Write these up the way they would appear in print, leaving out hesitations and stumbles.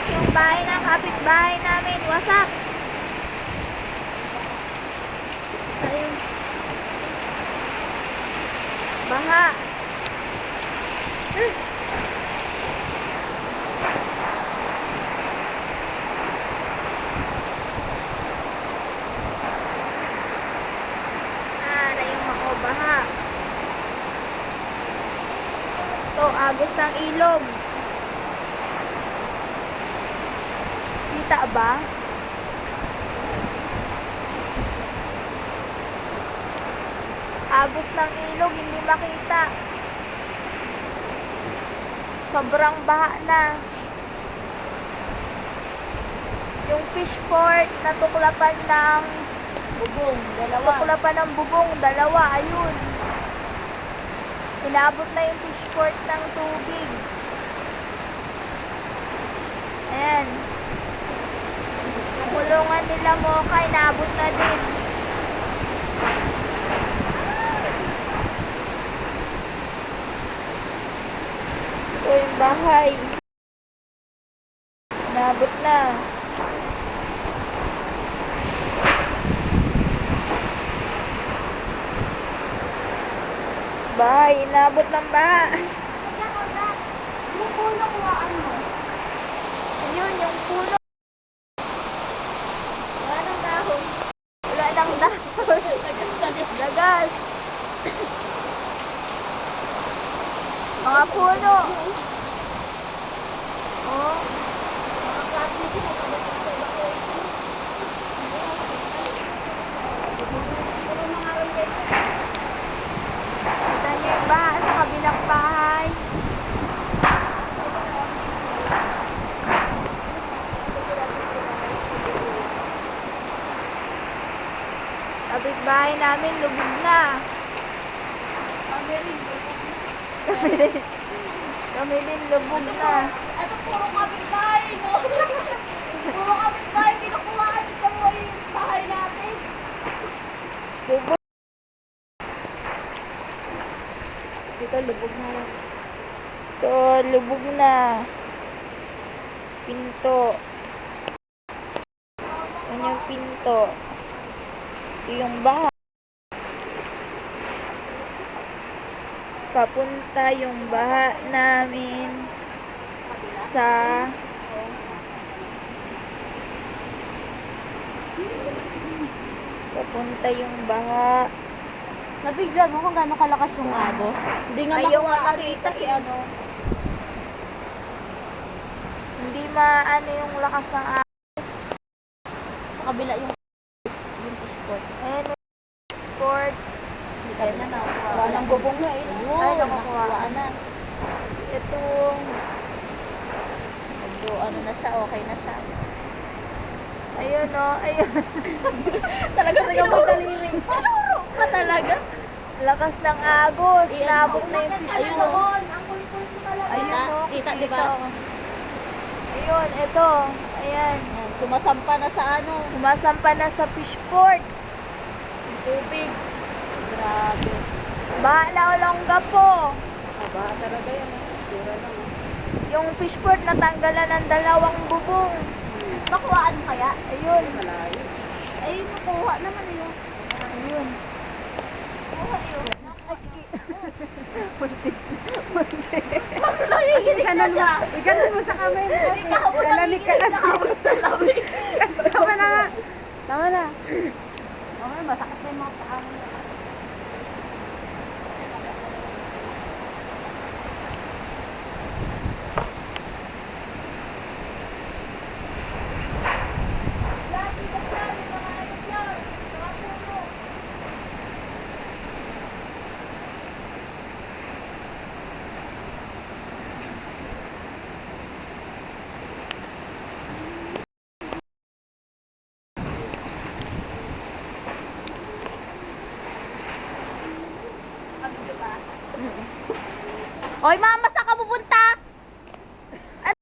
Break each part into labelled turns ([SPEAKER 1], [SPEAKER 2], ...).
[SPEAKER 1] Yung bahay ng kapitbahay namin. Wasak. Ayun. Baha. Na yung mga baha. Ito, agos ng ilog. Kita ba? Agos ng ilog, hindi makita. Sobrang baha na. Yung fish port, natuklapan ng
[SPEAKER 2] Bubong, dalawa.
[SPEAKER 1] natuklapan ng bubong, dalawa, ayun. Inabot na yung fish port ng tubig. Ayan. Kulungan nila Mocha, inabot na din. Ito yung bahay. Inabot na. Bahay, inabot ng baha.
[SPEAKER 2] Yung puno kuhaan mo.
[SPEAKER 1] Ayun, yung puno. Wala nang dahon. Wala nang dahon. Dagas. Mga puno. Oh.
[SPEAKER 2] Mga plastic mo, pagdating sa evacuation. Puro mga rollers.
[SPEAKER 1] Kita niyo yung baha sa kabilang bahay. Kapitbahay namin, lubog na. Kami din lubog na.
[SPEAKER 2] Ano puro kapitbahay, no? Puro kapitbahay, kinukuhaan sa mga bahay natin.
[SPEAKER 1] Lubog. Dito, lubog na. Ito, lubog na. Pinto. Yan yung pinto. Ito yung bahay. Papunta yung baha namin sa papunta yung baha.
[SPEAKER 2] Nabigyan mo kung gaano kalakas yung agos. Hindi nga
[SPEAKER 1] Ayaw
[SPEAKER 2] makuha
[SPEAKER 1] makita
[SPEAKER 2] si ano.
[SPEAKER 1] Hindi maano yung lakas ng agos.
[SPEAKER 2] Sa kabila yung pushport.
[SPEAKER 1] Ayan yung sport.
[SPEAKER 2] Hindi ka na nakuha. Wala nang bubong na eh. Ayun,
[SPEAKER 1] Ay, nakukuha.
[SPEAKER 2] nakuha na.
[SPEAKER 1] Itong
[SPEAKER 2] Medyo ano na siya, okay na siya.
[SPEAKER 1] ayun o, ayun.
[SPEAKER 2] Talaga magdaliri. Paluro pa talaga.
[SPEAKER 1] Lakas ng agos.
[SPEAKER 2] Iyan.
[SPEAKER 1] Nabot na yung fish
[SPEAKER 2] Ayun
[SPEAKER 1] pond.
[SPEAKER 2] o.
[SPEAKER 1] Ayun
[SPEAKER 2] Kita,
[SPEAKER 1] o,
[SPEAKER 2] kita, di
[SPEAKER 1] kita
[SPEAKER 2] ba?
[SPEAKER 1] o. Ayun, ito. Ayan.
[SPEAKER 2] Yan, sumasampa na sa ano.
[SPEAKER 1] Sumasampa na sa fish port. Yung tubig.
[SPEAKER 2] Grabe.
[SPEAKER 1] Baha na Olongga po.
[SPEAKER 2] Aba, talaga yan. Sura lang.
[SPEAKER 1] Yung fish port natanggalan ng dalawang bubong.
[SPEAKER 2] Nakuhaan kaya?
[SPEAKER 1] Ayun.
[SPEAKER 2] Malayo. Ayun, nakuha naman yun.
[SPEAKER 1] Ayun.
[SPEAKER 2] Kuha yun.
[SPEAKER 3] Ikanan mo, ikanan mo sa kamay mo. Lalamig ka na
[SPEAKER 2] sa lamig.
[SPEAKER 3] Kasi tama na nga. Tama na.
[SPEAKER 2] Okay, masakit na yung mga paa mo. Oy, mama, saan ka pupunta? Ano?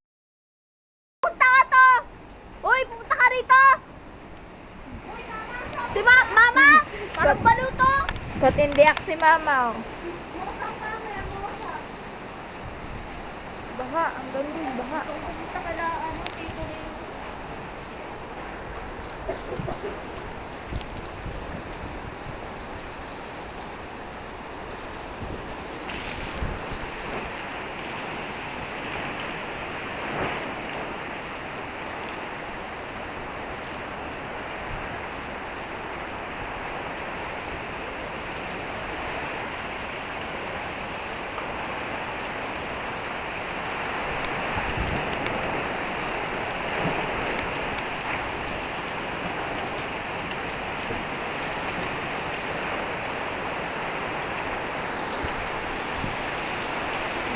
[SPEAKER 2] Punta ka to! Oy, pupunta ka rito! Si mama! Parang baliw to!
[SPEAKER 1] Kotindiak si mama oh. Baha, ang ganda yung baha.
[SPEAKER 2] Pupunta ka na, ano, tito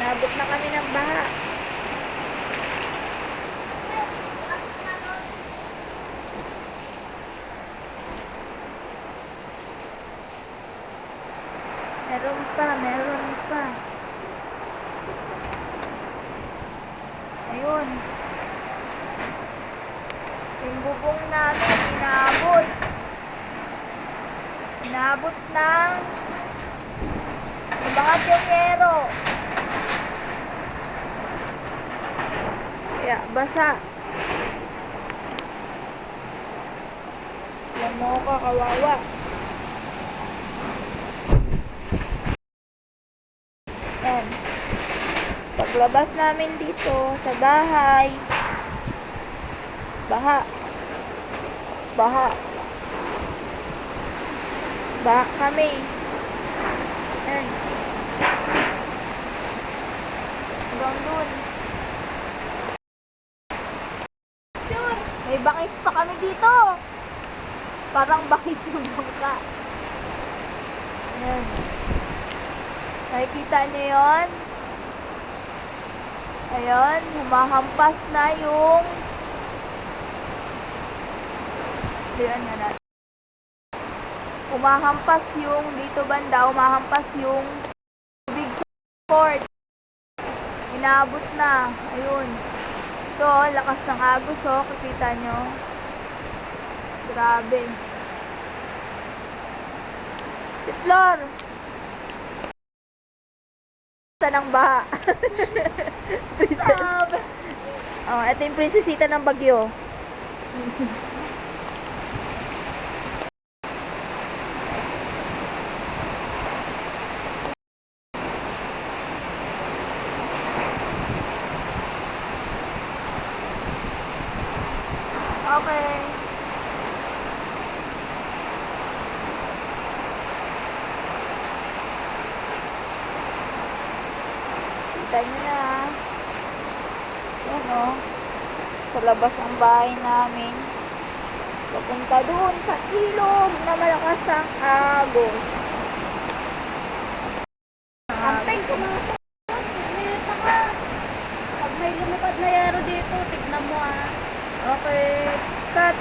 [SPEAKER 2] Nabot na kami ng baha. Meron pa, meron pa. Ayun. Yung bubong namin, inaabot. Inaabot ng mga tiyero. Kaya, basa. Yan mo ka, kawawa. Yan. Paglabas namin dito sa bahay, baha. Baha. Baha kami. Yan. Hanggang dun. May bangis pa kami dito. Parang bangis yung bangka. Ayan. Nakikita niyo yun? Ayan, humahampas na yung ayan na natin. Humahampas yung dito banda, humahampas yung big fort. Inaabot na. Ayun. Ito, lakas ng agos, oh. Kikita nyo. Grabe. Si Flor. Ng baha. Oh, ito yung prinsesita ng Bagyo. Okay. Kita nyo na. Yan o. Sa labas ng bahay namin. Papunta doon sa ilog na malakas ang agos.
[SPEAKER 3] Ampeng, kumapos. Minita ka. Pag may lumipad na yero dito, tignan mo ah.
[SPEAKER 2] Okay. Cut.